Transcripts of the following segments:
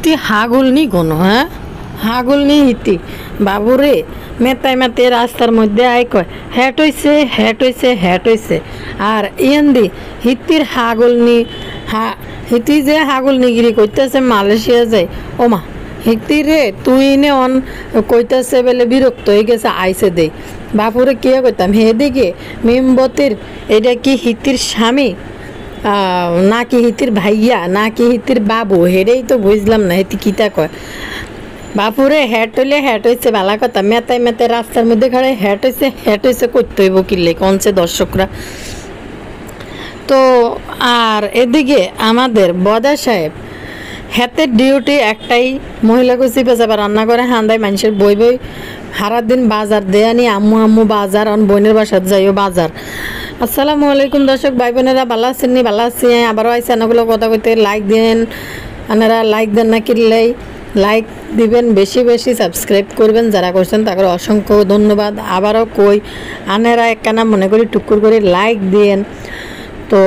হিতি হাগুল নি কোনো হ্যাঁ হাগুল নি হিতি বাবুরে মেতায় মেতে রাস্তার মধ্যে আই কয় হ্যাট হইছে হ্যাট হইছে হ্যাট হইছে আর ইয়ান্দি হিতির হাগুল নি হিতি যে হাগুল নিগিরি করতেছে মালয়েশিয়া যায় ও মা হিতি রে তুই নে অন কইতাছে বেলে বিরক্ত হয়ে গেছে আইসে দেই বাপুরে কে কইতাম হে দিকে মিমবতির এটা কি হিতির স্বামী নাকি হিতির ভাইয়া নাকি হিতির বাবু হেরেই তো বুঝলাম না হিতি কিতা কয় বাপুরে হ্যাট হইলে হ্যাট হয়েছে ভালো কথা মেতায় মেতায় রাস্তার মধ্যে খাড়ায় হ্যাট হয়েছে করতে হইব কিনলে কনছে দর্শকরা তো আর এদিকে আমাদের বদা সাহেব হাতের ডিউটি একটাই মহিলা কুচি পেঁচাবা রান্না করে হান্দায় মানুষের বই বই সারা দিন বাজার দেয়া নি আম্মু আম্মু বাজার অন বোনের বাসার যাইও বাজার আসসালামু আলাইকুম দর্শক ভাই বোনেরা ভালো আছেন নি ভালো আছি আবারও আইসি আনাগুলো কথা কইতে লাইক দেন আনারা লাইক দেন না কিনলেই লাইক দিবেন বেশি বেশি সাবস্ক্রাইব করবেন যারা করছেন তাদের অসংখ্য ধন্যবাদ আবারও কই আনারা একখানা মনে করি টুকুর করে লাইক দিয়েন তো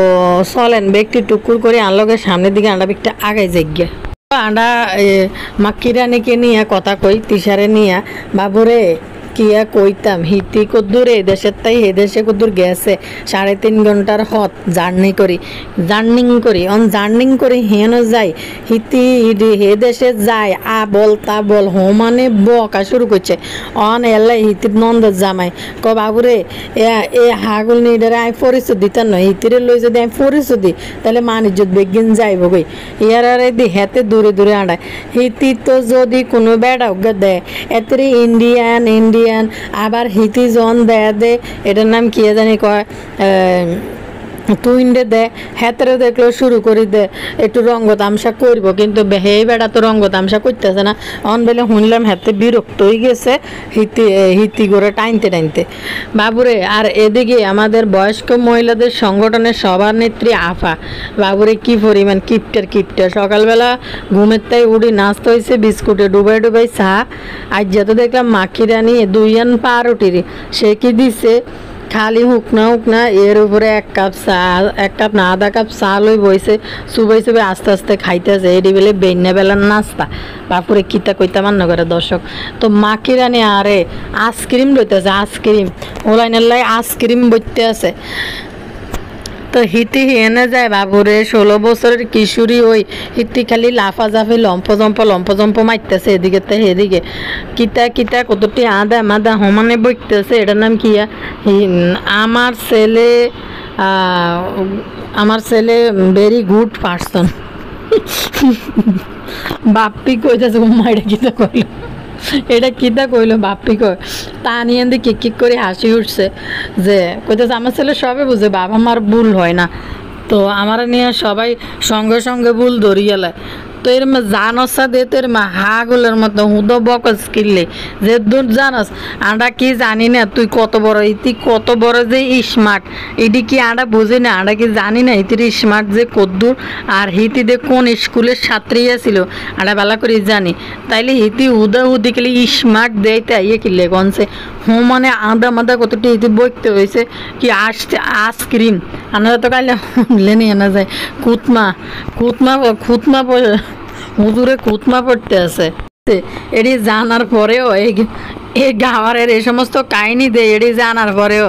চলেন ব্যক্তি টুকুর করে আনলগের সামনের দিকে আন্ডা বিকটা আগে যাইগে আন্ডা মাক্কিরানিকে নিয়ে কথা কই তিসারে নিয়ে বাবুরে কিয়া কইতাম হিতি কদ্দুর এ দেশের তাই এ দেশে কদ্দুর গেছে 3.5 ঘন্টার হত জার্নিং করি হেন যাই হিতি হে দেশে যায় আ বল তা বল মানে বকা শুরু করছে অন এলাই হিতির নন্দ জামাই ক বাবুরে এ হাগুল নিডারে আমি পরিচয় দিতাম নয় হিতিরে লই যদি আমি পরিচয় দিই তাহলে মান ইজ্জত বেগিন যাইব গই ইয়ারে দি হেতে দূরে দূরে আড়ায় হিতি তো যদি কোনো বেড়া দেয় এতে ইন্ডিয়ান আবার হিতি জন দে এটার নাম কি জানি কয় তুইন্ডে দে হেতেরে দেখলেও শুরু করি দে একটু রঙ্গ তামসা করবো কিন্তু হে বেড়া তো রঙ্গ তামসা করতেছে না অন বেলে শুনলাম হেতে বিরক্ত হয়ে গেছে হিতি করে টাইনতে বাবুরে আর এদিকে আমাদের বয়স্ক মহিলাদের সংগঠনের সভানেত্রী আফা বাবুরে কি পরিমাণ কিপটার সকালবেলা ঘুমের তাই উড়ি নাচতে হয়েছে বিস্কুটে ডুবাই চা আজ যত দেখলাম মাখিরানি 2 পাউরুটির সে কি দিছে খালি হুকনা এর উপরে 1 কাপ না আধা কাপ চা লই বইছে চুবাই আস্তে আস্তে খাইতেছে এডি বেলে বেন্না বেলার নাস্তা বাপুরে কিতা কইতা মান্য করে দর্শক তো মাখিরানি আরে আইসক্রিম লইতেছে আইসক্রিম ওলাইনের লাই আইসক্রিম বইতে আছে তো হিতি এনে যায় বাবুরে 16 বছরের কিশোরী ওই হিতি খালি লাফাজাফি লম্প মারতেছে এদিকে তো এদিকে কিতা কতটি আদা সমানে বইতেছে এটার নাম কি আমার ছেলে ভেরি গুড পার্সন বাপ্পি কইতেছে এটা কিতা কইলো বাপ্পি কয় তা নিয়ে কিক করে হাসি উঠছে যে কইতেছে আমার ছেলে সবে বুঝে বাবা মার ভুল হয় না তো আমার নিয়ে সবাই সঙ্গে ভুল ধরিয়ে লাই তো এর জানসা দে তোর হাগুলের মতো হুদ বকস কিনলে যে দূর জানস আন্ডা কি জানি না তুই কত বড় যে স্মার্ট এটি কি আন্ডা বুঝি না আন্ডা কি জানি না ইতির স্মার্ট যে কদ্দুর আর হিতি দে কোন স্কুলের ছাত্রী ছিল আন্ডা বেলা করে জানি তাইলে হিতি হুদি খেলে স্মার্ট দেয়তে আইয়ে কিনলে কনছে মানে আদা মাদা কতটি হিতি বইতে হয়েছে কি আসছে আইসক্রিম আনারা তো কাইলে লেনে আনা যায় খুতমা হুজুরে খুতমা পড়তে আছে এটি জানার পরেও এই গাওয়ারের এই সমস্ত কাহিনী দেয় এটি জানার পরেও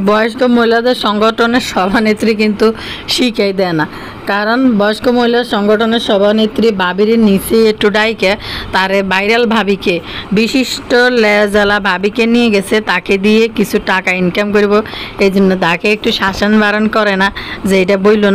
বয়স্ক মহিলাদের সংগঠনের সভানেত্রী কিন্তু শিখাই দেয় না কারণ বয়স্ক মহিলা সংগঠনের সভানেত্রী ভাবির নিচে একটু ডাইকে তারে ভাইরাল ভাবিকে বিশিষ্ট লেজালা ভাবিকে নিয়ে গেছে তাকে দিয়ে কিছু টাকা ইনকাম করব এই জন্য তাকে একটু শাসন বারণ করে না যে এটা বইলো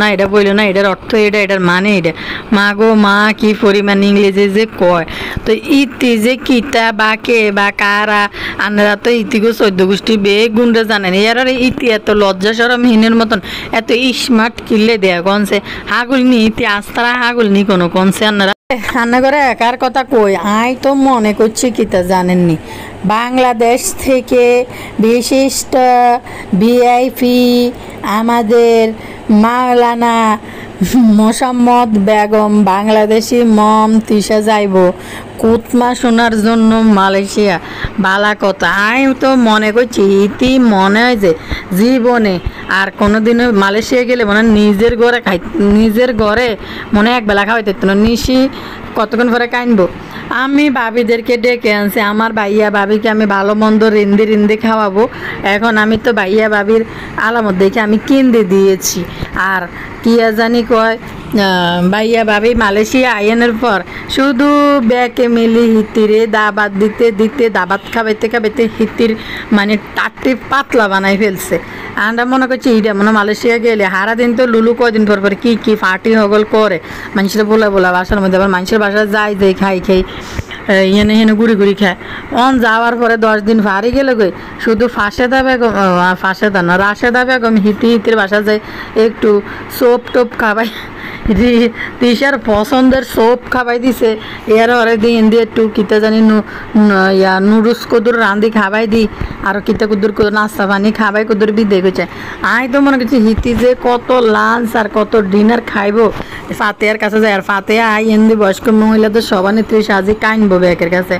না এটার অর্থ এটার মানে এটা মা গো মা কি পরিমাণ ইংরেজি যে কয় তো ইতি যে কিতা বা কে বা কারা আনারা তো ইতিগো 14 গোষ্ঠী বেগুনরা জানেন এর ইতি এত লজ্জা সরমহীনের মতন এত স্মার্ট কিনলে দেয়া কনছে হাগুল নি ইতি আস্তারা হাগুল নি কোনো কনছে আন্না করে একার কথা কই আই তো মনে করছি কিতা জানেননি বাংলাদেশ থেকে বিশিষ্ট ভিআইপি আমাদের মাওলানা মোসাম্মদ বেগম বাংলাদেশি মম তিশা যাইব কুতমা শোনার জন্য মালয়েশিয়া বালা কথা। আমি তো মনে করছি ইতি মনে হয় যে জীবনে আর কোনোদিনও মালয়েশিয়া গেলে মনে হয় নিজের ঘরে মনে হয় একবেলা খাওয়াইতে হতো না। নিশি কতক্ষণ পরে কাইনবো। আমি ভাবিদেরকে ডেকে আনছি, আমার ভাইয়া ভাবিকে আমি ভালো মন্দ রিন্দি খাওয়াবো। এখন আমি তো ভাইয়া ভাবির আলামত দেখে আমি কিনতে দিয়েছি। আর কিয়া জানি কয় ভাইয়া ভাবি মালয়েশিয়া আইনের পর শুধু ব্যাকে মিলি হিতিরে দাবাত দিতে দাবাত খাবাইতে হিতির মানে টাট্টি পাতলা বানাই ফেলছে। আমরা মনে করছি এইটা মনে মালয়েশিয়া গেলে হারা দিন তো লুলু কয়দিন পর কি ফাটি হগল করে মানুষের বলা বাসার মধ্যে, আবার মানুষের বাসায় যাই খাই হেনে ঘুরি খায়। যাওয়ার পরে 10 দিন ফারি গেলে গই শুধু ফাঁসেদা না রাশেদা বেগম হিতির বাসা যায় একটু সোপ টোপ খাবাই তিশার পছন্দের সোপ খাবাই দিছে। এর হরে দিন দিয়ে একটু কিতা জানি নুডলস কদুর রান্ধি খাবাই দি আর কিতা কুদুর নাস্তা পানি খাবাই কুদুর বিদে গেছে। আমি তো মনে করছি হিতি যে কত লাঞ্চ আর কত ডিনার খাইবো ফাতেহার কাছে যায়। আর ফাতেহা এনদি বয়স্ক মহিলাদের সভানেত্রী সাজি কাইনবো ব্যাকের কাছে।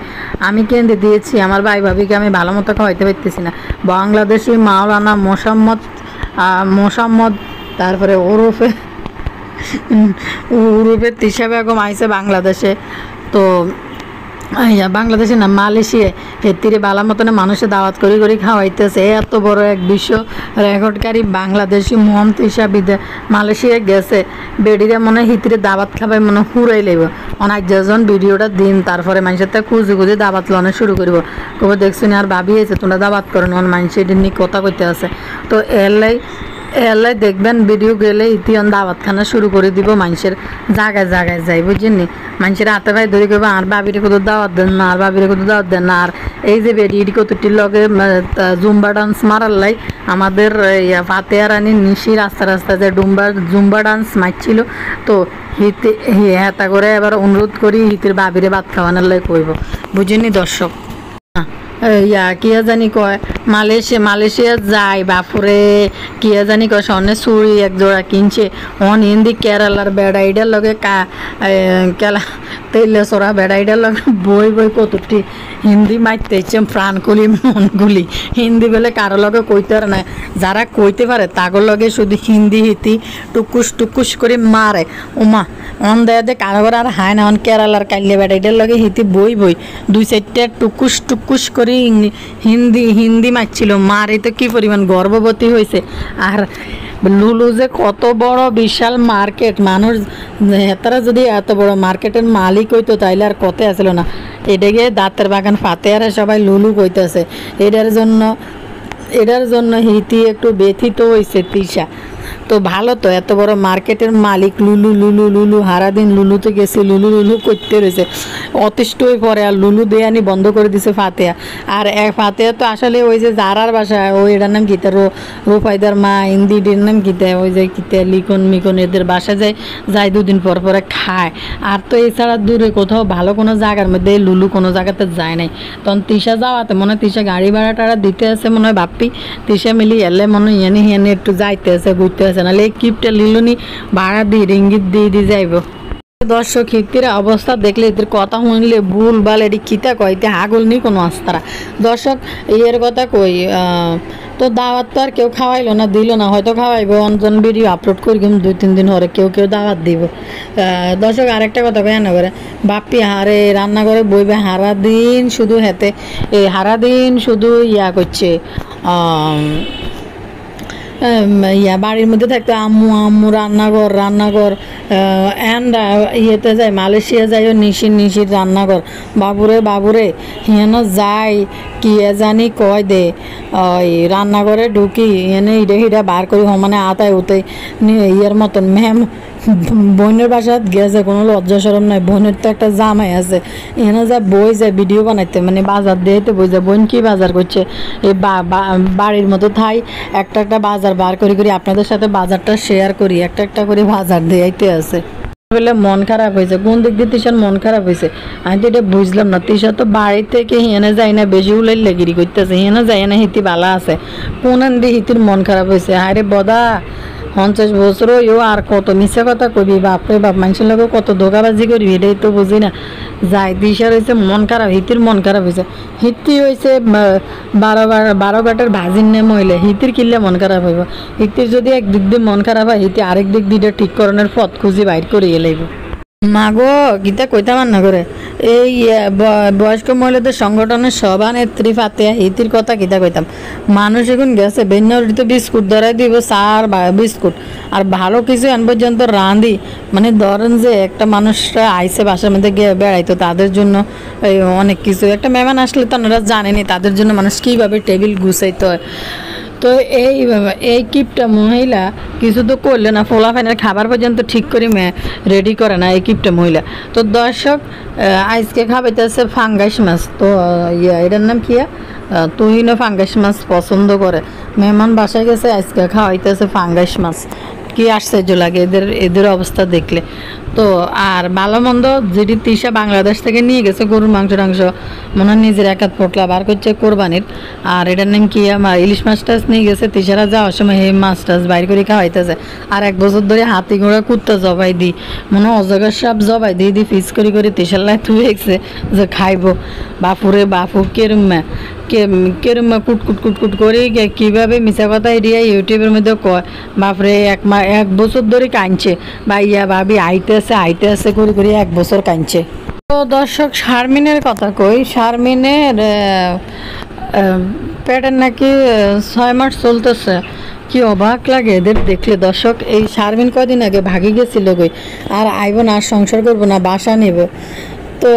আমি কেন্দ্রে দিয়েছি আমার ভাই ভাবিকে আমি ভালো মতো খাওয়াইতে পারতেছি না। বাংলাদেশি মাওলানা মোসাম্মদ তারপরে ওরফে তিশা বেগম আইসে বাংলাদেশে। তো বাংলাদেশে না মালয়েশিয়ায় হেতিরে বালা মতনে মানুষের দাওয়াত করে খাওয়াইতেছে। এত বড় এক বিশ্ব রেকর্ডকারী বাংলাদেশি মোহাম তিশা মালয়েশিয়ায় গেছে। বেডিরে মনে হিতিরে দাওয়াত খাবাই মনে হুড়াই লইব। অনেক যেজন ভিডিওটা দিন তারপরে মানুষের তা খুঁজে দাওয়াত লনে শুরু করব। কবে দেখছি আর ভাবি হয়েছে তোমরা দাওয়াত করেন মানুষ এটি নিয়ে কথা কইতে আছে। তো এলাই দেখবেন ভিডিও গেলে ইতিহান দাওয়াত খানা শুরু করে দিব। মানুষের জায়গায় যাই বুঝছেন। মানুষের হাতে ভাই ধরে করবো আর বাবিরে কোথাও দাওয়াত দেন না আর বাবিরে কোথাও দাওয়াত দেন না। আর এই যে বেডি ইডি কতটির লগে জুম্বা ডান্স মারার আমাদের ফাতেহা রানী নিশি রাস্তা যে জুম্বা ডান্স মারছিল। তো হেতা করে এবার অনুরোধ করি হিতির বাবিরে ভাত খাওয়ানোর লাই কইব বুঝেনি দর্শক। কিয়া জানি কয় মালয়েশিয়া যায় বাপুরে কিয়া জানি কয় স্বর্ণের চুড়ি এক জোড়া কিনছে। হিন্দি কেরালার বেড়াইডার লগে কেলা তেলে চড়া বেড়াইডার লগে বই কতটি হিন্দি মারতে ইচ্ছে প্রাণগুলি মনগুলি। হিন্দি বলে কারো লগে কইতে পারে না, যারা কইতে পারে তাগর লগে শুধু হিন্দি হিতি টুকুস করে মারে। ওমা দেয় কারো আর হায় না কেরালার কাইলে বেড়াইডার লগে হিতি বই 2-4টা টুকুস করে হিন্দি মারছিল। মারি তো কি পরিমাণ গর্ভবতী হয়েছে। আর লুলু যে কত বড় বিশাল মার্কেট, মানুষ তারা যদি এত বড় মার্কেটের মালিক হইতো তাইলে আর কত আসলো না। এটাকে দাঁতের বাগান ফাতেহারে সবাই লুলু কইতেছে। এটার জন্য হিতি একটু ব্যথিত হয়েছে তিশা। তো ভালো তো এত বড় মার্কেটের মালিক লুলু হারাদিন লুলুতে গেছে লুলু করতে রয়েছে। অতিষ্ঠ হয়ে পরে আর লুলু দেয়ানি বন্ধ করে দিছে ফাতেহা। আর ফাতেহা তো আসলে ওই যে জারার বাসায় ওই এটার নাম গীতা রোফাইদার মা ইন্দিডির নাম গীতা ওই যে গীতা লিখন এদের বাসায় যায় 2 দিন পর পরে খায়। আর তো এছাড়া দূরে কোথাও ভালো কোনো জায়গার মধ্যে লুলু কোনো জায়গাতে যায় নাই। তখন তিশা যাওয়াতে মনে হয় তিশা গাড়ি ভাড়া টাড়া দিতে আছে মনে হয় বাপ্পি তিশা মিলি এলে মনে হয় হেনে একটু যাইতে আছে ঘুরতে আছে। নাহলে এই কিপটা লিলুনি ভাড়া দিয়ে রিঙ্গিত দিয়ে যাইব। দর্শক হিতির অবস্থা দেখলে এদের কথা শুনলে ভুল বাল এটি খিতা কইতে হাগল নি কোনো আস্তারা। দর্শক এর কথা কই তো দাওয়াত তো আর কেউ খাওয়াইলো না দিল না, হয়তো খাওয়াইবো অনজন ভিডিও আপলোড করি 2-3 দিন হরে কেউ দাওয়াত দিব। দর্শক আরেকটা কথা কই না করে বাপ্পি হারে রান্না করে বইবে হারা দিন শুধু হেতে শুধু করছে বাড়ির মধ্যে থাকতো আম্মু রান্নাঘর ইয়েতে যায় মালয়েশিয়া যাইও নিশির রান্নাঘর বাবুরে হিয়ানো যায় কি জানি কয় দে ওই রান্নাঘরে ঢুকি এনে হিডা বার করি মানে আতায় উতাই ইয়ের মতন ম্যাম বোনের বাসাত গেছে কোনো লজ্জা সরম নাই। বোনের তো একটা জামাই আছে এনে যা বই যায় ভিডিও বানাইতে মানে বাজার দিয়েতে বই যায় বোন কি বাজার করছে এই বাড়ির মতো থাই একটা বাজার বার করি আপনাদের সাথে বাজারটা শেয়ার করি একটা করে বাজার দিয়াইতে আছে। বলে মন খারাপ হয়েছে কোন দিক দিয়ে তিশার মন খারাপ হয়েছে আমি তো এটা বুঝলাম না। তিশা তো বাড়ি থেকে হিয়ানে যায় না বেশি উলাইলে গিরি করতেছে হিয়ানে যায় না হিতি বালা আছে কোন দিয়ে হিতির মন খারাপ হয়েছে। আরে বদা 50 বছরও আর কত মিথ্যা কথা কবি, বাপরে বাপ, মানুষের লোক কত ধোকাবাজি করবি, এটাই তো বুঝি না। যাই দিশার হয়েছে মন খারাপ, হিতির মন খারাপ হয়েছে। হিতি হয়েছে 12 ঘাটের ভাজির নে মহিলা, হিতির কিনলে মন খারাপ হইব। হিতির যদি একদিক দিয়ে মন খারাপ হয়, হিতি আরেক দিক দিয়ে ঠিক করণের পথ খুঁজি বাইর করিয়ে লাইব। মাগো গীতা কইতা মান্না করে এই বয়স্ক মহিলাদের সংগঠনের সভানেত্রী ফাতেহা হিতির কথা গীতা কইতাম। মানুষ এখন গেছে বেন্যরিত বিস্কুট ধরাই দিব, চার বিস্কুট আর ভালো কিছু এখন পর্যন্ত রাঁধি। মানে ধরেন যে একটা মানুষরা আইসে বাসার মধ্যে গিয়ে বেড়াইতো, তাদের জন্য এই অনেক কিছু, একটা মেহমান আসলে তো ওনারা জানেনি তাদের জন্য মানুষ কীভাবে টেবিল গুছাইতে হয়। তো এই কিপটা মহিলা কিছু তো করলে না, ফোলাফাইনের খাবার পর্যন্ত ঠিক করে রেডি করে না এই কিপটা মহিলা। তো দর্শক আজকে খাবাইতেছে ফাঙ্গাস মাছ। তো এটার নাম কি, তুহিনও ফাঙ্গাস মাছ পছন্দ করে। মেহমান বাসায় গেছে, আজকে খাওয়াইতেছে ফাঙ্গাস মাছ। কি আশ্চর্য লাগে এদের অবস্থা দেখলে। তো আর ভালো মন্দ যেটি তিশা বাংলাদেশ থেকে নিয়ে গেছে গরুর মাংস টাংস, মনে হয় নিজের একাত পোটলা বার করছে কোরবানির। আর এটার নাম কি, আমার ইলিশ মাছ টাছ নিয়ে গেছে, তিশারা যাওয়ার সময় এই মাছ টাছ বাইর করে খাওয়াইতেছে। আর 1 বছর ধরে হাতি ঘোড়া কুত্তা জবাই দিই, মনে হয় অজগর সাপ জবাই দিয়ে ফিস করে তিশার লাই তুই যে খাইব। বাপুরে বাপু কেরম কুট করে কীভাবে মিশা কথা এরিয়া ইউটিউবের মধ্যে কয়। বাপরে 1 বছর ধরে কাঁদছে, বা ভাবি আইতে আছে করে 1 বছর কাঁদছে। তো দর্শক শারমিনের কথা কই, শারমিনের পেটের নাকি 6 মাস চলতেছে। কি অবাক লাগে এদের দেখলে দর্শক। এই শারমিন কদিন আগে ভাগি গেছিল গই, আর আইব না, আর সংসার করবো না, বাসা নেব। তো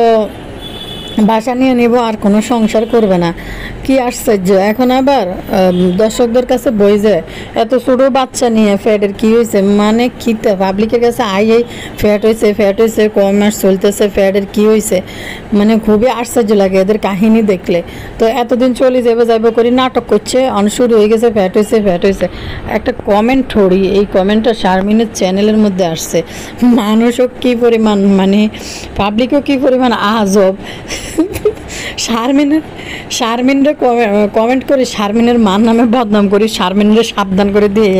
বাসা নিয়ে নেব, আর কোনো সংসার করবে না। কি আশ্চর্য, এখন আবার দর্শকদের কাছে বই যায় এত ছোটো বাচ্চা নিয়ে ফ্যাটের কি হয়েছে, মানে খিতে পাবলিকের কাছে এই ফ্যাট হয়েছে কম মাস চলতেছে, ফ্যাটের কি হয়েছে, মানে খুবই আশ্চর্য লাগে এদের কাহিনী দেখলে। তো এতদিন চলে যাবে করে নাটক করছে, শুরু হয়ে গেছে ফ্যাট হয়েছে। একটা কমেন্ট ঠড়ি, এই কমেন্টটা শারমিনের চ্যানেলের মধ্যে আসছে। মানুষও কী পরিমাণ, মানে পাবলিকও কী পরিমাণ আজব। শারমিনরে কমেন্ট করে শারমিনের মার নামে বদনাম করি, শারমিনরে সাবধান করে দিয়ে,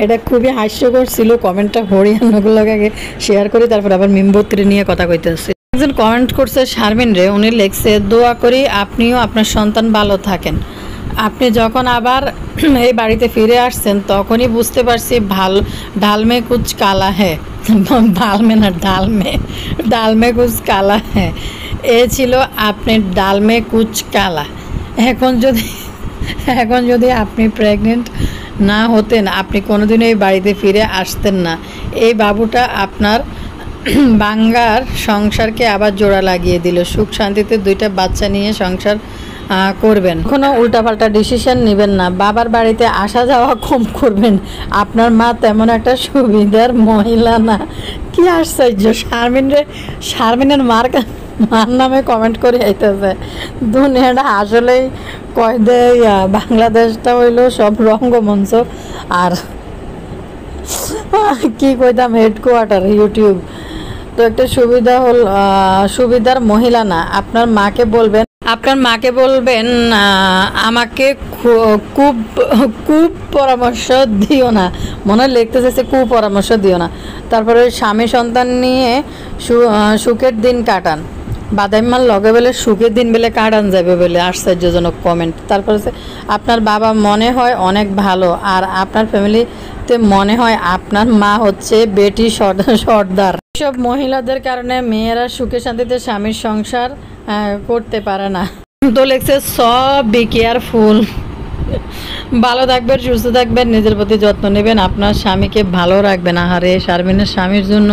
এটা খুবই হাস্যকর ছিল। কমেন্টটা হরিয়ানাগুলোকে শেয়ার করি, তারপর আবার মিমবত্রী নিয়ে কথা কইতেছে। একজন কমেন্ট করছে শারমিনরে, উনি লিখছে দোয়া করি আপনিও আপনার সন্তান ভালো থাকেন। আপনি যখন আবার এই বাড়িতে ফিরে আসছেন তখনই বুঝতে পারছি ডালমে কুচ কালা হ্যাঁ, ডালমে না ডালমে কুচ কালা হ্যাঁ, এ ছিল আপনি ডালমে কুচ কালা। এখন যদি আপনি প্রেগনেন্ট না হতেন, আপনি কোনোদিনও এই বাড়িতে ফিরে আসতেন না। এই বাবুটা আপনার বাঙ্গার সংসারকে আবার জোড়া লাগিয়ে দিল। সুখ শান্তিতে 2টা বাচ্চা নিয়ে সংসার করবেন। কোনো উল্টাপাল্টা ডিসিশন নেবেন না, বাবার বাড়িতে আসা যাওয়া কম করবেন। আপনার মা তেমন একটা সুবিধার মহিলা না। কি আশ্চর্য, শারমিনের মার নামে কমেন্ট করে আইতেছে। দুনিয়াটা আসলেই কয় দেয়, বাংলাদেশটা হইলো সব রঙ্গমঞ্চ, আর কি কইতাম হেডকোয়ার্টার ইউটিউব। তো একটা সুবিধার মহিলা না। আপনার মাকে বলবেন আমাকে খুব পরামর্শ দিও না, মনে লিখতে চাইছে কুপরামর্শ দিও না। তারপরে স্বামী সন্তান নিয়ে সুখের দিন কাটান। বাদাইমার লগে বলে সুখের দিন বলে কাটান যাবে বলে, আশ্চর্যজনক কমেন্ট। তারপরে আপনার বাবা মনে হয় অনেক ভালো, আর আপনার ফ্যামিলিতে মনে হয় আপনার মা হচ্ছে বেটি সর্দার। সব মহিলাদের কারণে মেয়েরা সুখে শান্তিতে স্বামীর সংসার করতে পারে না। তো লেখছে সব বি কেয়ারফুল। ভালো থাকবেন, সুস্থ থাকবেন, নিজের প্রতি যত্ন নেবেন, আপনার স্বামীকে ভালো রাখবেন। আহারে শারমিনের স্বামীর জন্য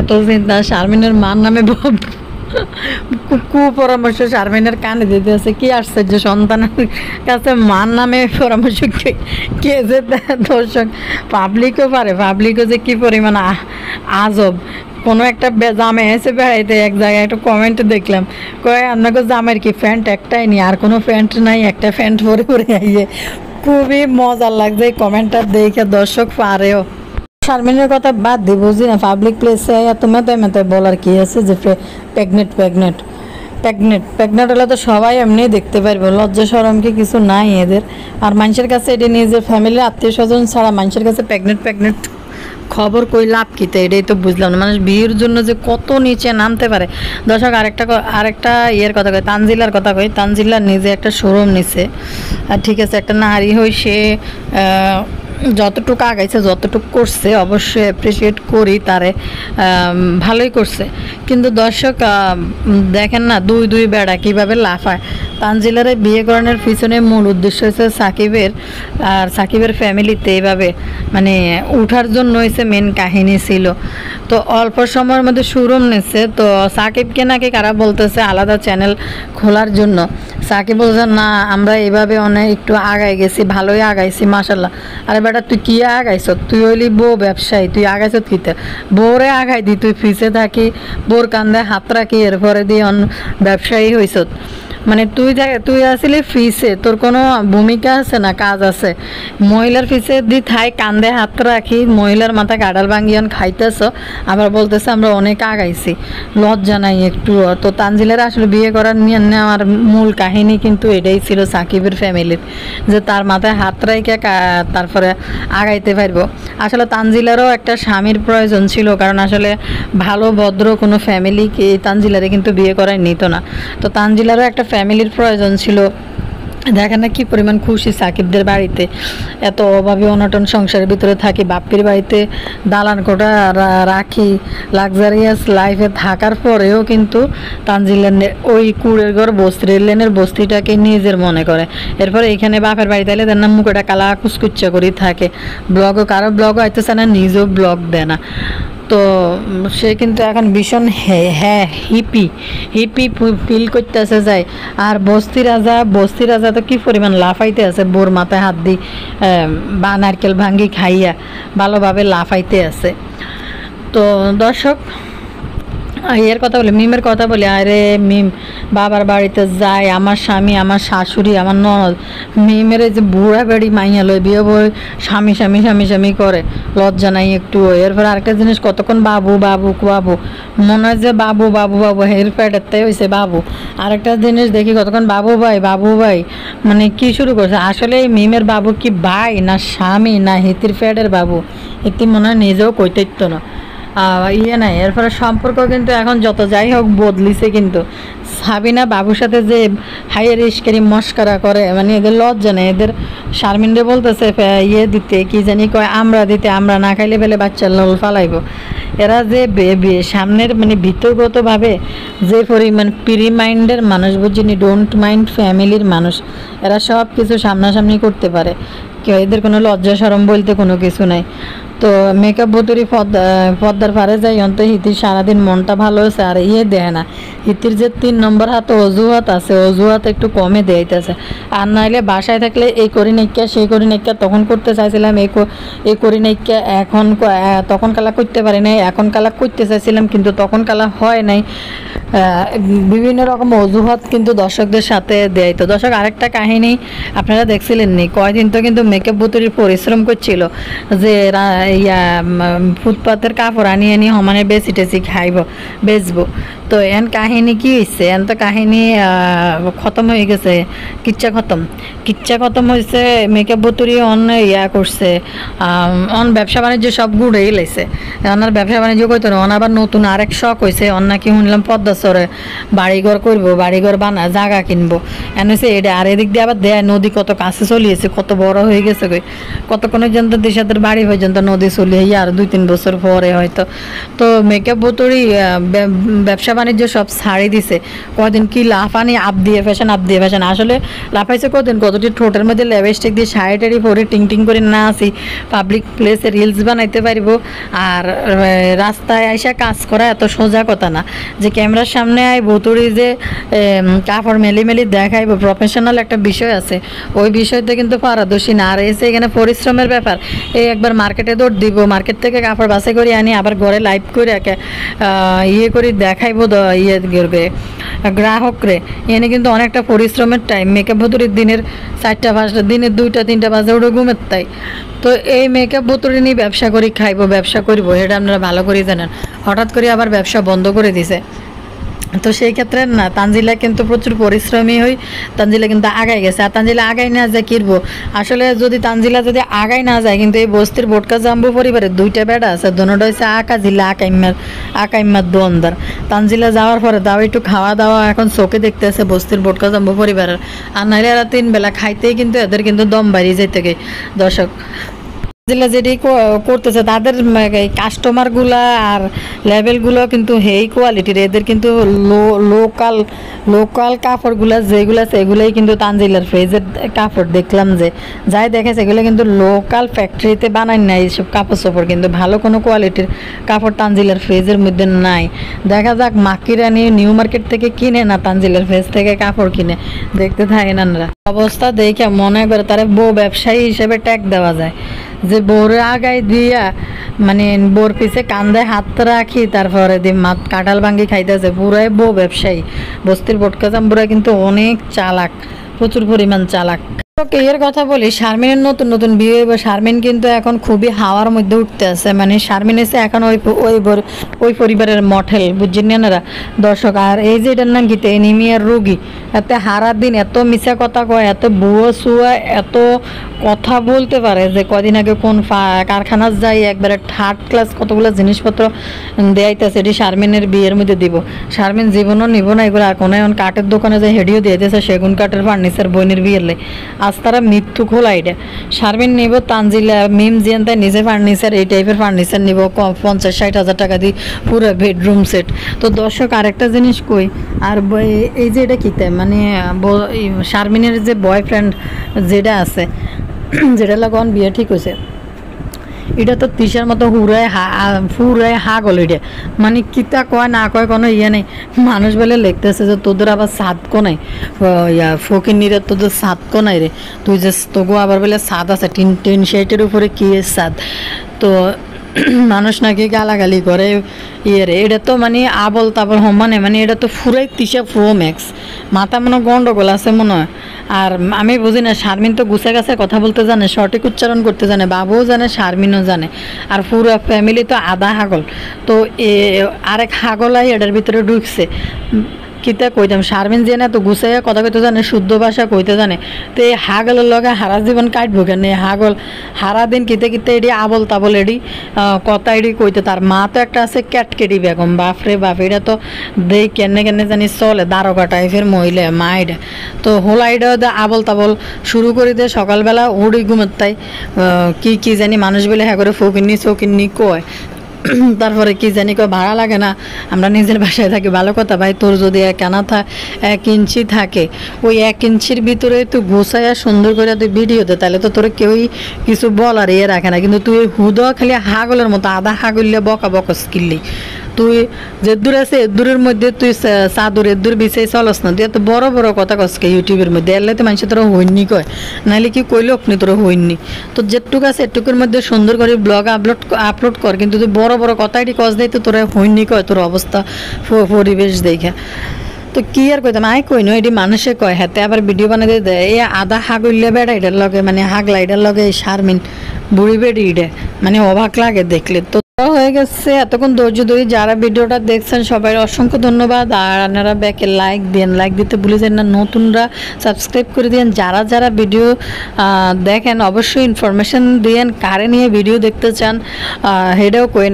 এত চিন্তা, শারমিনের মার নামে কুপরামর্শ শারমিনের কানে দিতে আছে। কি আশ্চর্য, সন্তানের কাছে মার নামে পরামর্শ কে যে দর্শক, পাবলিকও যে কি পরিমাণ আজব। কোনো একটা জামে এসে বেড়াইতে এক জায়গায় একটা কমেন্ট দেখলাম, কয় আপনাকে জামের কি প্যান্ট একটাই নি, আর কোনো প্যান্ট নাই, একটা প্যান্ট পরে আইয়ে। খুবই মজার লাগছে এই কমেন্টটা দেখে, দর্শক পারেও। শারমিনের কথা বাদ দিই, বুঝি না পাবলিক প্লেসে এত মেতে বলার কি আছে যে প্রেগনেন্ট। প্রেগনেন্ট হলে তো সবাই এমনি দেখতে পারবে, লজ্জা শরম কি কিছু নাই এদের। আর মানুষের কাছে এটা নিজের ফ্যামিলির আত্মীয় স্বজন ছাড়া মানুষের কাছে প্রেগনেন্ট খবর কই লাভ কিতে, এটাই তো বুঝলাম না। মানুষ বিয়ের জন্য যে কত নিচে নামতে পারে। দর্শক আরেকটা ইয়ের কথা কই, তানজিলার কথা কই। তানজিলার নিজে একটা শোরুম নিছে, আর ঠিক আছে, একটা নারী হই সে যতটুকু আগাইছে যতটুকু করছে অবশ্যই অ্যাপ্রিসিয়েট করি তারে, ভালোই করছে। কিন্তু দর্শক দেখেন না দুই বেড়া কীভাবে লাফায়। তানজিলারে বিয়ে করানোর পিছনে মূল উদ্দেশ্য হচ্ছে সাকিবের আর সাকিবের ফ্যামিলিতে এইভাবে মানে উঠার জন্য হয়েছে মেন কাহিনী ছিল। তো অল্প সময়ের মধ্যে শোরুম নিচ্ছে, তো সাকিবকে নাকি কারা বলতেছে আলাদা চ্যানেল খোলার জন্য। সাকিব বলছে না আমরা এইভাবে অনেক একটু আগাই গেছি, ভালোই আগাইছি মাশাল্লাহ। আরে বেটা তুই কি আগাইছ, তুই হইলি বউ ব্যবসায়ী, তুই আগাইছ কিতে? বউরে আগাই দি, তুই ফিসে থাকি বোর কান্দে হাত রাখি এরপরে দিয়ে ব্যবসায়ী হইছ। মানে তুই আসলে ফিসে তোর কোনো ভূমিকা আছে না, কাজ আছে? মহিলার ফিসে দি থাই কান্দে হাত রাখি, মহিলার মাথা গাডাল ভাঙ্গিয়ান খাইতেছ, আবার বলতেছে আমরা অনেক আগাইছি, লজ্জা নাই একটু? তো তানজিলার আসলে বিয়ে করার নিয়ে নেওয়ার মূল কাহিনী কিন্তু এটাই ছিল সাকিবের ফ্যামিলির, যে তার মাথায় হাত রাইকে তারপরে আগাইতে পারবো। আসলে তানজিলারও একটা স্বামীর প্রয়োজন ছিল, কারণ আসলে ভালো ভদ্র কোনো ফ্যামিলিকে তানজিলারে কিন্তু বিয়ে করাই নিত না। তো তানজিলারও একটা ফ্যামিলির প্রয়োজন ছিল। দেখেন না কি পরিমাণ খুশি সাকিবদের বাড়িতে, এত অভাবে অনটন সংসারের ভিতরে থাকি, বাপ্পির বাড়িতে দালান কোঠা রাখি, লাক্সারিয়াস লাইফে থাকার পরেও কিন্তু তানজিলার ওই কুড়ের ঘর বস্তি, রেল লাইনের বস্তিটাকে নিজের মনে করে। এরপরে এখানে বাপের বাড়িতে এলে তার নাম মুখেটা কালা কুচকুচ্চা করেই থাকে, কারো ব্লগও আইতেছে না, নিজেও ব্লগ দেয় না। তো সে কিন্তু এখন ভীষণ হিপি ফিল করতেছে যায়। আর বস্তি রাজা তো কি পরিমাণ লাফাইতে আছে, বোর মাথায় হাত দি বা নারকেল ভাঙ্গি খাইয়া ভালোভাবে লাফাইতে আছে। তো দর্শক এর কথা বলি, মিমের কথা বলি। আরে মিম বাবার বাড়িতে যায়, আমার স্বামী, আমার শাশুড়ি, আমার ননদ, মিমের যে বুড়া বেড়ি মাইয়া লয় বিয়ে বই স্বামী করে, লজ্জা নাই একটু? এরপর আরেকটা জিনিস, কতক্ষণ বাবু মনে হয় যে বাবু হের প্যাডেরটাই হয়েছে বাবু। আরেকটা জিনিস দেখি কতক্ষণ বাবু ভাই মানে কি শুরু করছে। আসলে এই মিমের বাবু কি ভাই না স্বামী না হিতির প্যাডের বাবু, এটি মনে হয় নিজেও কইতে না ইয়ে নাই। এরপরে সম্পর্ক কিন্তু এখন যত যাই হোক বদলিছে, কিন্তু সাবিনা বাবুর সাথে যে হাইয়ের ইস্কারি মস্করা করে, মানে এদের লজ্জা নেই। এদের শারমিনরে বলতেছে ইয়ে দিতে কি জানি কয়, আমরা দিতে, আমরা না খাইলে ফেলে বাচ্চার লোল ফালাইব। এরা যে সামনের মানে ভিতরগতভাবে যে পরিমাণ প্রি মাইন্ডের মানুষ, বুঝিনি, ডোন্ট মাইন্ড ফ্যামিলির মানুষ, এরা সব কিছু সামনাসামনি করতে পারে, কেউ এদের কোনো লজ্জা শরম বলতে কোনো কিছু নাই। তো মেকআপ ভুতুরি পদ্মার পারে যাই অন্ত হিতির সারাদিন মনটা ভালো হয়েছে, আর ইয়ে দেয় না। হিতির যে 3 নম্বর হাতে অজুহাত আছে, অজুহাত একটু কমে দেয়তেছে। আর নাইলে বাসায় থাকলে এই করি নাইকা সেই করি নাইকা, তখন করতে চাইছিলাম এই করি নাইকা, এখন তখন কালা করতে পারি নাই, এখন কালা করতে চাইছিলাম কিন্তু তখন কালা হয় নাই। বিভিন্ন রকম অজুহাত কিন্তু দর্শকদের সাথে দেয়। তো দর্শক আরেকটা কাহিনী আপনারা দেখছিলেন নি, কয়দিন তো কিন্তু মেকআপ ভুতুরির পরিশ্রম করছিল যে ফুটপাতের কাপড় আনিয়ে সমানে বেশি টেসি বেচবো। তো এন কাহিনী কি হয়েছে, এন তো কাহিনী খতম হয়ে গেছে, কিচ্ছা খতম হয়েছে। মেকআপ ভুতুরি করছে, ব্যবসা বাণিজ্য সব গুড়ে গেলেছে। ওনার ব্যবসা বাণিজ্য করতো না, আবার নতুন আরেক শখ হয়েছে, নাকি শুনলাম পদ্মাচরে বাড়িঘর করবো, বাড়িঘর জায়গা কিনবো, এন হয়েছে এটা। আর এদিক দিয়ে আবার দেয় নদী কত কাছে চলিয়েছে, কত বড় হয়ে গেছে, কতক্ষণের জন্য দেশাদের বাড়ি পর্যন্ত নদী চলে আর 2-3 বছর পরে হয়তো। তো মেকআপ ভুতুরি ব্যবসা বাণিজ্য সব ছাড়ি দিছে, কদিন কি লাফানি আপ দিয়ে ফ্যাশন আসলে লাফাইছে কদিন, কতটি ঠোঁটের মধ্যে লিপস্টিক দিয়ে শাড়ি পরে টিং করে না আসি পাবলিক প্লেসে রিলস বানাইতে পারবো। আর রাস্তায় আইসা কাজ করা এত সোজা কথা না, যে ক্যামেরার সামনে আই ভুতুরি যে কাপড় মেলি দেখাইব, প্রফেশনাল একটা বিষয় আছে, ওই বিষয়তে কিন্তু পারদর্শী না। আর এসে এখানে পরিশ্রমের ব্যাপার, এই একবার মার্কেটে দৌড় দিব, মার্কেট থেকে কাপড় বাছাই করে আনি, আবার ঘরে লাইভ করে ইয়ে করে দেখাইব ইয়ে করবে গ্রাহকরে, এনে কিন্তু অনেকটা পরিশ্রমের টাইম। মেকআপ ভুতুরির দিনের 4টা-5টা, দিনের 2টা-3টা বাজে ওটা ঘুমের তাই। তো এই মেকআপ ভুতুরি নিয়ে ব্যবসা করি খাইবো, ব্যবসা করবো, এটা আপনারা ভালো করে জানেন। হঠাৎ করে আবার ব্যবসা বন্ধ করে দিছে। তো সেই ক্ষেত্রে না তানজিলা কিন্তু প্রচুর পরিশ্রমী হই, তানজিলা কিন্তু আগাই গেছে। আর তানজিলা আগাই না যায় কিনবো, আসলে যদি তানজিলা যদি আগাই না যায়, কিন্তু এই বস্তির বোটকা জাম্বু পরিবারের দুইটা বেড়া আছে, দোনোটা হচ্ছে আকাজিলা আকাইম্মার দোয়ানদার। তানজিলা যাওয়ার পরে দাও একটু খাওয়া দাওয়া এখন চোখে দেখতে আছে বস্তির বোটকা জাম্বু পরিবারের। আর নাহলে এরা 3 বেলা খাইতেই কিন্তু এদের কিন্তু দম বাড়িয়ে যেতে গে দর্শক। জেলা যেটি করতেছে তাদের কাস্টমারগুলা আর লেভেলগুলো কিন্তু হেই কোয়ালিটির, এদের কিন্তু লোকাল কাপড়গুলা যেগুলো আছে এগুলোই কিন্তু তানজিলার ফেজের কাপড় দেখলাম যে যাই দেখেছে এগুলো কিন্তু লোকাল ফ্যাক্টরিতে বানায় না এইসব কাপড় চোপড়, কিন্তু ভালো কোনো কোয়ালিটির কাপড় তানজিলার ফেজের মধ্যে নাই। দেখা যাক মাকিরানি নিউ মার্কেট থেকে কিনে না তানজিলার ফেজ থেকে কাপড় কিনে, দেখতে থাকেন আমরা। অবস্থা দেখে মনে করে তারা বউ ব্যবসায়ী হিসেবে ট্যাগ দেওয়া যায়, যে বউরে আগায় দিয়া মানে বোর পিছে কান্দে হাত রাখি তারপরে দিয়ে কাঁঠাল ভাঙ্গি খাইতেছে, পুরাই বউ ব্যবসায়ী। বস্তির বোটকা জাম্বুরা কিন্তু অনেক চালাক, প্রচুর পরিমাণ চালাক। এর কথা বলি, শারমিনের নতুন নতুন বিয়ে, শারমিন কিন্তু এখন খুবই হাওয়ার মধ্যে উঠতে আছে, মানে শারমিন এসে এখন ওই পরিবারের মঠেল, বুঝছেন না দর্শক। আর এই যে এটার নাম কি এনিমিয়ার রোগী, এত হারা দিন এত মিশা কথা কয়, এত বুয়ো সুয়া, এত কথা বলতে পারে যে কদিন আগে কোন কারখানার যাই একবারে থার্ড ক্লাস কতগুলো জিনিসপত্র দেয়াইতেছে, এটি শারমিনের বিয়ের মধ্যে দিব। শারমিন জীবনও নিব না এগুলো, আর কোনো এখন কাঠের দোকানে যে হেডিও দিয়েছে সেগুন কাঠের ফার্নিচার বইনের বিয়ের লাই, আজ তারা মৃত্যু খোলা। এটা শারমিন নিব তানজিলা মিম জিয়ান তাই নিজে ফার্নিচার এই টাইপের ফার্নিচার নিব 50-60 হাজার টাকা দিয়ে পুরো বেডরুম সেট। তো দর্শক আরেকটা জিনিস কই, আর এই যে এটা কিতে মানে শারমিনের যে বয়ফ্রেন্ড যেটা আছে, যেটা লাগান বিয়ে ঠিক হয়েছে, এটা তো তিসার মতো ফুরায় গল। এটা মানে কিতা কয় না কয় কোনো ইয়ে নেই। মানুষ বলে লিখতেছে যে তোদের আবার সাদকো নাই, ফকিনিরে তোদের সাদকো নাই রে, তুই যে তোগো আবার বলে সাদ আছে টিন শেটের উপরে কি সাদ। তো মানুষ নাকি গালাগালি করে ইয়ে, এটা তো মানে আবল তাবল সমানে, মানে এটা তো ফুরাই 30 প্রো ম্যাক্স, মাথা মনে গন্ডগোল আছে মনে হয়। আর আমি বুঝি না, শারমিন তো গুছে গাছে কথা বলতে জানে, সঠিক উচ্চারণ করতে জানে, বাবুও জানে শারমিনও জানে, আর পুরো ফ্যামিলি তো আধা হাগল। তো আরেক হাগলাই এটার ভিতরে ঢুকছে, কিতা কইতাম শারমিন যে না তো গুছাইয়া কথা কইতে জানে, শুদ্ধ ভাষা কইতে জানে, তো এই হাগলের লগে হারা জীবন কাটবো কেন? হাগল হারা দিন কিতে কিতে এডি আবল তাবল এডি কথা এডি কইতে। তার মা তো একটা আছে ক্যাটকেডি বেগম, বাপরে বাপ, এটা তো দেই কেনে কেনে জানি চলে দারোগা টাইপের মহিলা মা এটা। তো হোলা এটা আবল তাবল শুরু করে দিয়ে সকালবেলা উড়ি ঘুমের তাই কি জানি মানুষ বলে হ্যাঁ করে ফকিন্নি কয়। তারপরে কি জানি কয় ভাড়া লাগে না, আমরা নিজের বাসায় থাকি। ভালো কথা ভাই, তোর যদি 1 ইঞ্চি থাকে, ওই 1 ইঞ্চির ভিতরে তুই গোছাইয়া সুন্দর করে তুই ভিডিও দে, তাহলে তো তোর কেউই কিছু বলার ইয়ে রাখে না। কিন্তু তুই হুদা খালি হাগলের মতো আধা হাগলে বকস কিনলি, তুই যে দূর আছে দূরের মধ্যে তুই চাদর দূর বিছাই চলস না, তুই এত বড় বড় কথা কসকে ইউটিউবের মধ্যে, এলে তো মানুষ তোরা হইনি কয়, নাহলে কি কইল আপনি তোরা হইনি। তো যেটুক আছে এটুকুর মধ্যে সুন্দর করে ব্লগ আপলোড কর, কিন্তু তুই বড় বড় কথা এটি কস দেয় তো তোরা হইনি কয়, তোর অবস্থা পরিবেশ দেখে। তো কি আর কইতাম, আই কই ন এটি মানুষে কয়, হাতে আবার ভিডিও বানাই দেয় এই আধা হাগইলে বেড়া এটার লগে, মানে হাগলা এটার লগে এই শারমিন বুড়ি বেড়ি ইডে, মানে অবাক লাগে দেখলে। তো হয়ে গেছে এতক্ষণ ধৈর্য ধরে যারা ভিডিওটা দেখছেন সবাই অসংখ্য ধন্যবাদ। আর আপনারা ব্যাকে লাইক দেন, লাইক দিতে ভুলে যান না, নতুনরা সাবস্ক্রাইব করে দিন। যারা ভিডিও দেখেন অবশ্যই ইনফরমেশন দিয়েন কারে নিয়ে ভিডিও দেখতে চান, হেডেও কইন।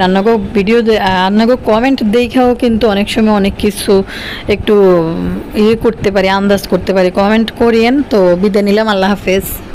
আপনাকে কমেন্ট দেখেও কিন্তু অনেক সময় অনেক কিছু একটু ইয়ে করতে পারি, আন্দাজ করতে পারি, কমেন্ট করিয়েন। তো বিদায় নিলাম, আল্লাহ হাফেজ।